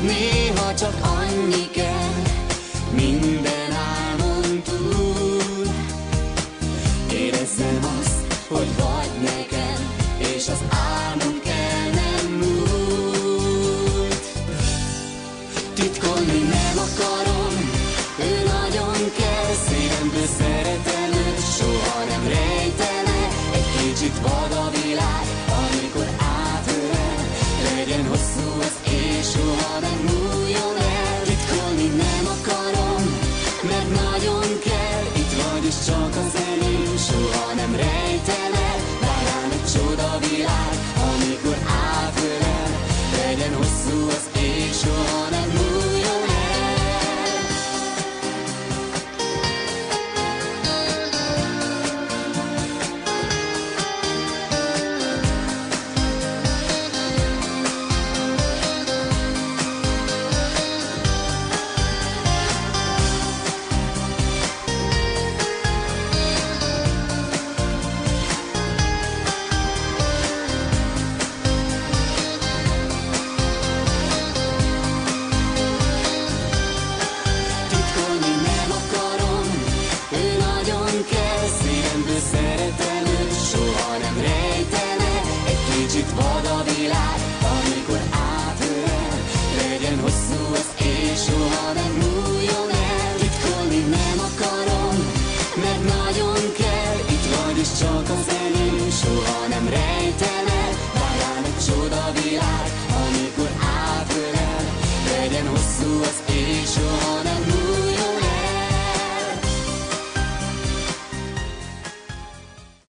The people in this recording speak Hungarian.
néha csak annyi kell, minden álmon túl. Érezzem azt, hogy vagy nekem, és az álmunk el nem múlt. Titkolni nem akarom, ő nagyon kell, szívemből szeretem őt, soha nem rejtene. Egy kicsit vad a világ, amikor átölel, legyen hosszú az és soha nem múljon el. Titkolni nem akarom, mert nagyon kell, itt vagy és csak az enyém, soha nem rejtene. Vár rám egy csoda világ, amikor átölel, legyen hosszú az és soha nem múljon el. Szeretem őt, soha nem rejtene. Egy kicsit vad a világ, amikor átölel, legyen hosszú az és soha nem múljon el. Titkolni nem akarom, mert nagyon kell, itt vagy és csak az enyém, soha nem rejtene. Vár rám egy csoda világ,